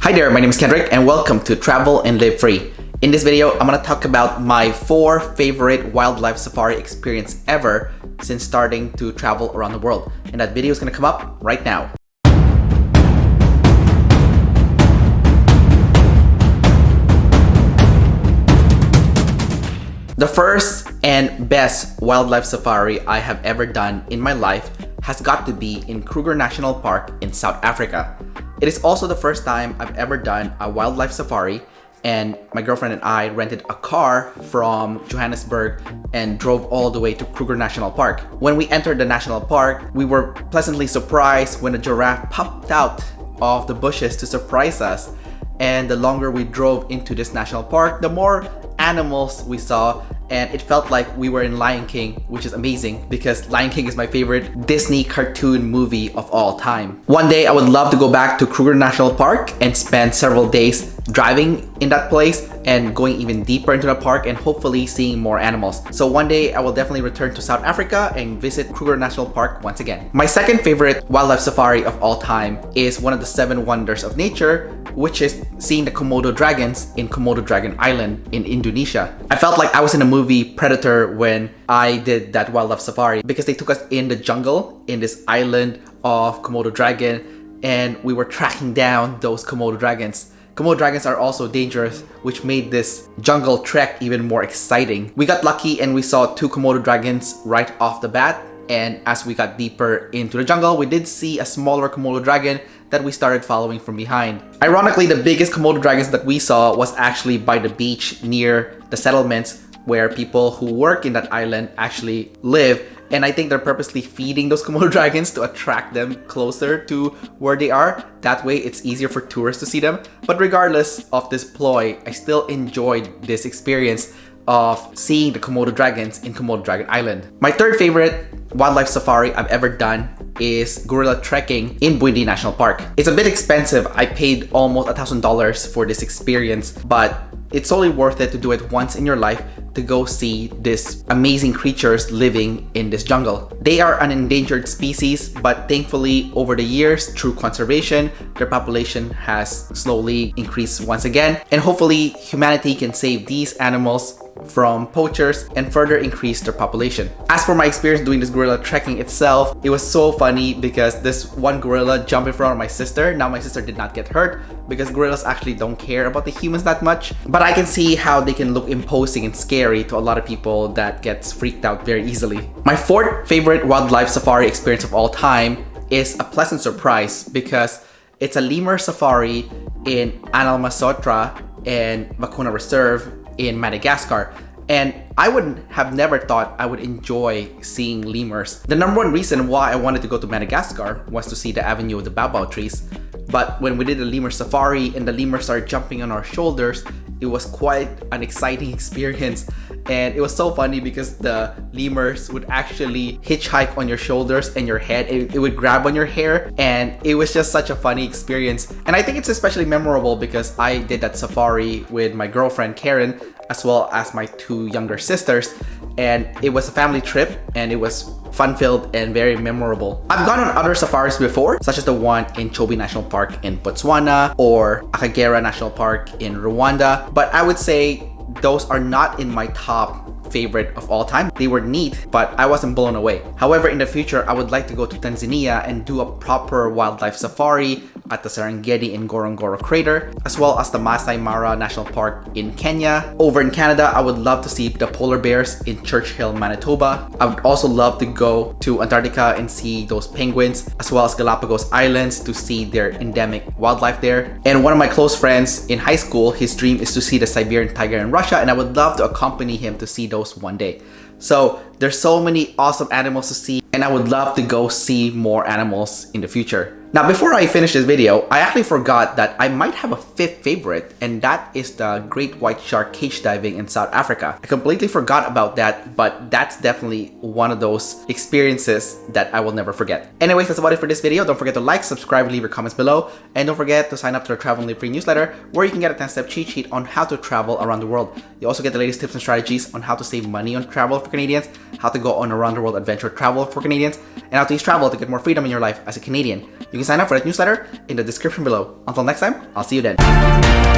Hi there, my name is Kendrick and welcome to Travel and Live Free. In this video, I'm gonna talk about my 4 favorite wildlife safari experience ever since starting to travel around the world. And that video is gonna come up right now. The first and best wildlife safari I have ever done in my life has got to be in Kruger National Park in South Africa. It is also the first time I've ever done a wildlife safari, and my girlfriend and I rented a car from Johannesburg and drove all the way to Kruger National Park. When we entered the national park, we were pleasantly surprised when a giraffe popped out of the bushes to surprise us. And the longer we drove into this national park, the more animals we saw, and it felt like we were in Lion King, which is amazing because Lion King is my favorite Disney cartoon movie of all time. One day I would love to go back to Kruger National Park and spend several days driving in that place and going even deeper into the park and hopefully seeing more animals. So one day I will definitely return to South Africa and visit Kruger National Park once again. My second favorite wildlife safari of all time is one of the 7 wonders of nature, which is seeing the Komodo dragons in Komodo Dragon Island in Indonesia. I felt like I was in a movie Predator when I did that wildlife safari because they took us in the jungle in this island of Komodo dragon and we were tracking down those Komodo dragons. Komodo dragons are also dangerous, which made this jungle trek even more exciting. We got lucky and we saw 2 Komodo dragons right off the bat, and as we got deeper into the jungle, we did see a smaller Komodo dragon that we started following from behind. Ironically, the biggest Komodo dragons that we saw was actually by the beach near the settlements where people who work in that island actually live. And I think they're purposely feeding those Komodo dragons to attract them closer to where they are. That way it's easier for tourists to see them. But regardless of this ploy, I still enjoyed this experience of seeing the Komodo dragons in Komodo Dragon Island. My third favorite wildlife safari I've ever done is gorilla trekking in Buindi National Park. It's a bit expensive. I paid almost $1,000 for this experience, but it's only worth it to do it once in your life to go see these amazing creatures living in this jungle. They are an endangered species, but thankfully over the years, through conservation, their population has slowly increased once again. And hopefully humanity can save these animals from poachers and further increase their population. As for my experience doing this gorilla trekking itself, it was so funny because this one gorilla jumped in front of my sister. Now my sister did not get hurt because gorillas actually don't care about the humans that much, but I can see how they can look imposing and scary to a lot of people that gets freaked out very easily. My fourth favorite wildlife safari experience of all time is a pleasant surprise because it's a lemur safari in Analma Sotra and Vacuna Reserve in Madagascar. And I would have never thought I would enjoy seeing lemurs. The number one reason why I wanted to go to Madagascar was to see the avenue of the baobab trees. But when we did the lemur safari and the lemurs started jumping on our shoulders, it was quite an exciting experience. And it was so funny because the lemurs would actually hitchhike on your shoulders and your head. It would grab on your hair, and it was just such a funny experience. And I think it's especially memorable because I did that safari with my girlfriend Karen as well as my 2 younger sisters, and it was a family trip and it was fun-filled and very memorable. I've gone on other safaris before, such as the one in Chobe National Park in Botswana or Akagera National Park in Rwanda, but I would say those are not in my top favorite of all time. They were neat, but I wasn't blown away. However, in the future, I would like to go to Tanzania and do a proper wildlife safari at the Serengeti in Ngorongoro Crater, as well as the Masai Mara National Park in Kenya. Over in Canada, I would love to see the polar bears in Churchill, Manitoba. I would also love to go to Antarctica and see those penguins, as well as Galapagos Islands to see their endemic wildlife there. And one of my close friends in high school, his dream is to see the Siberian tiger in Russia, and I would love to accompany him to see those one day. So there's so many awesome animals to see, and I would love to go see more animals in the future. Now, before I finish this video, I actually forgot that I might have a 5th favorite, and that is the great white shark cage diving in South Africa. I completely forgot about that, but that's definitely one of those experiences that I will never forget. Anyways, that's about it for this video. Don't forget to like, subscribe, and leave your comments below. And don't forget to sign up to the Travel and Live Free newsletter, where you can get a 10-step cheat sheet on how to travel around the world. You also get the latest tips and strategies on how to save money on travel for Canadians, how to go on a round the world adventure travel for Canadians, and how to use travel to get more freedom in your life as a Canadian. You You can sign up for that newsletter in the description below. Until next time, I'll see you then.